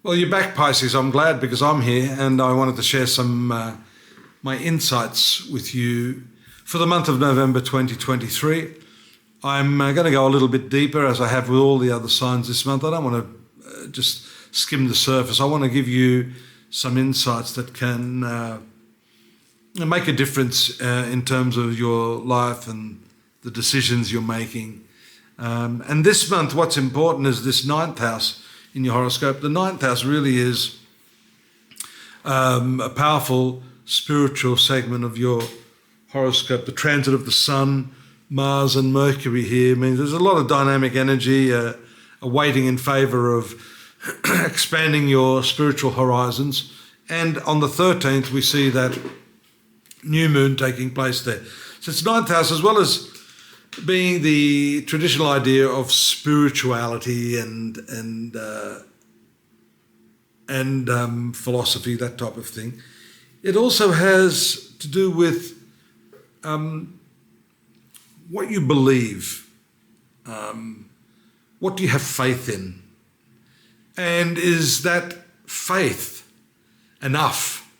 Well, you're back, Pisces. I'm glad because I'm here and I wanted to share some my insights with you for the month of November 2023. I'm going to go a little bit deeper as I have with all the other signs this month. I don't want to just skim the surface. I want to give you some insights that can make a difference in terms of your life and the decisions you're making. And this month, what's important is this ninth house in your horoscope. The ninth house really is a powerful spiritual segment of your horoscope. The transit of the Sun, Mars and Mercury here means there's a lot of dynamic energy, a weighting in favour of expanding your spiritual horizons. And on the 13th, we see that new moon taking place there. So it's ninth house, as well as being the traditional idea of spirituality and philosophy, that type of thing. It also has to do with what you believe, what do you have faith in, and is that faith enough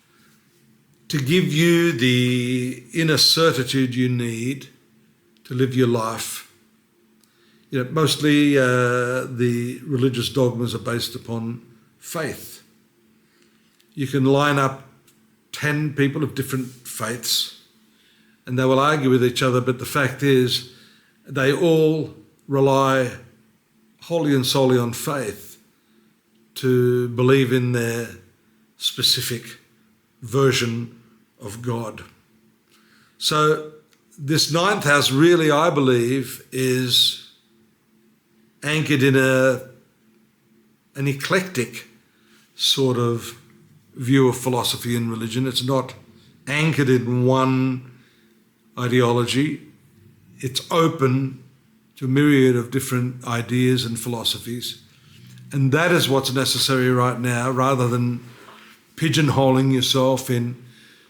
to give you the inner certitude you need to live your life? You know, mostly the religious dogmas are based upon faith. You can line up 10 people of different faiths and they will argue with each other, but the fact is they all rely wholly and solely on faith to believe in their specific version of God. So this ninth house really, I believe, is anchored in an eclectic sort of view of philosophy and religion. It's not anchored in one ideology. It's open to a myriad of different ideas and philosophies. And that is what's necessary right now, rather than pigeonholing yourself in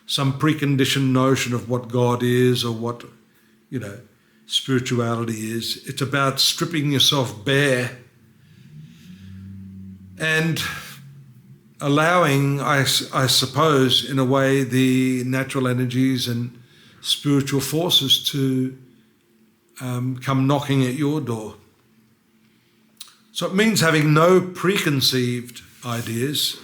some preconditioned notion of what God is or what, spirituality is. It's about stripping yourself bare and allowing, I suppose, in a way, the natural energies and spiritual forces to come knocking at your door. So it means having no preconceived ideas.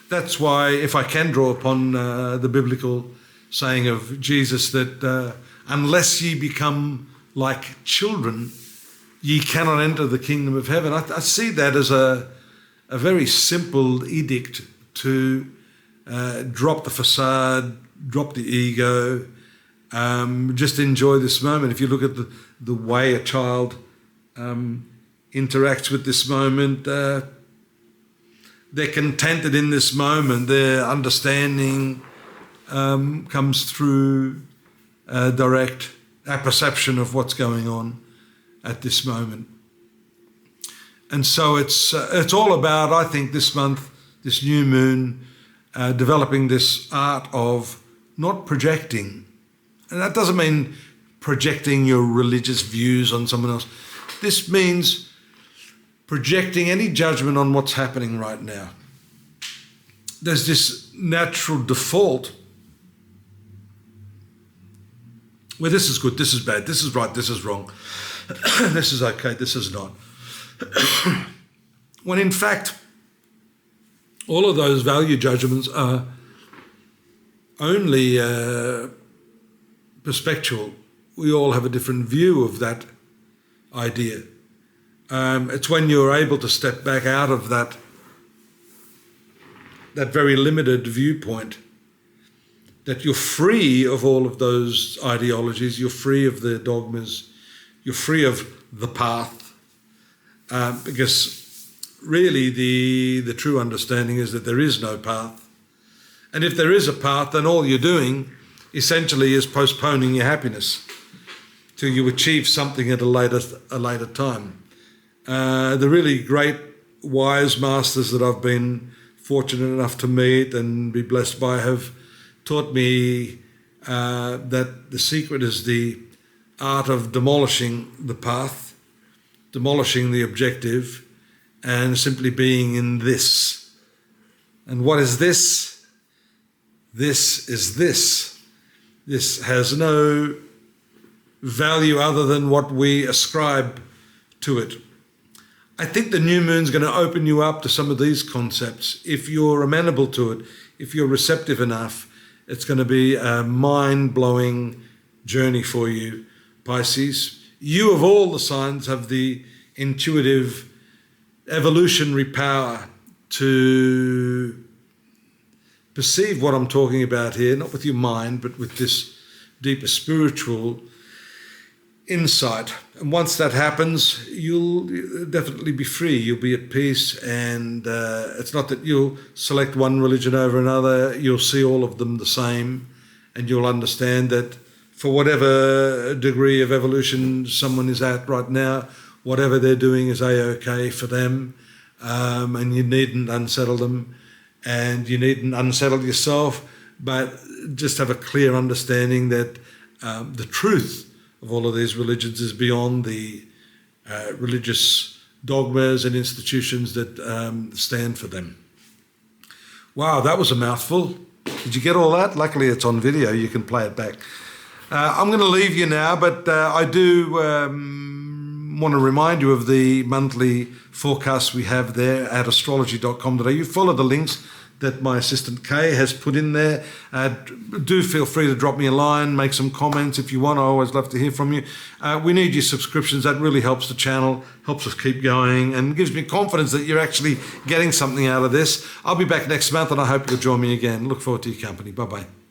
That's why, if I can draw upon the biblical saying of Jesus that unless ye become like children, ye cannot enter the kingdom of heaven. I see that as a very simple edict to drop the facade, drop the ego, just enjoy this moment. If you look at the way a child interacts with this moment, they're contented in this moment. Their understanding comes through direct apperception of what's going on at this moment. And so it's all about, I think, this month, this new moon, developing this art of not projecting. And that doesn't mean projecting your religious views on someone else. This means projecting any judgment on what's happening right now. There's this natural default where this is good, this is bad, this is right, this is wrong, this is okay, this is not. When in fact, all of those value judgments are only perspectual. We all have a different view of that idea. It's when you're able to step back out of that very limited viewpoint that you're free of all of those ideologies, you're free of the dogmas, you're free of the path, because really the true understanding is that there is no path. And if there is a path, then all you're doing essentially is postponing your happiness till you achieve something at a later time. The really great wise masters that I've been fortunate enough to meet and be blessed by have taught me that the secret is the art of demolishing the path, demolishing the objective, and simply being in this, And what is this? This is this. This has no value other than what we ascribe to it. I think the new moon's going to open you up to some of these concepts. If you're amenable to it, if you're receptive enough, it's going to be a mind-blowing journey for you, Pisces. You of all the signs have the intuitive evolutionary power to perceive what I'm talking about here, not with your mind, but with this deeper spiritual insight. And once that happens, you'll definitely be free. You'll be at peace, and it's not that you'll select one religion over another. You'll see all of them the same, and you'll understand that for whatever degree of evolution someone is at right now, whatever they're doing is A-OK for them, and you needn't unsettle them, and you needn't unsettle yourself, but just have a clear understanding that the truth of all of these religions is beyond the religious dogmas and institutions that stand for them. Wow, that was a mouthful. Did you get all that? Luckily it's on video, you can play it back. I'm going to leave you now, but I do want to remind you of the monthly forecasts we have there at astrology.com.au. You follow the links that my assistant Kay has put in there. Do feel free to drop me a line, make some comments if you want. I always love to hear from you. We need your subscriptions. That really helps the channel, helps us keep going, and gives me confidence that you're actually getting something out of this. I'll be back next month, and I hope you'll join me again. Look forward to your company. Bye-bye.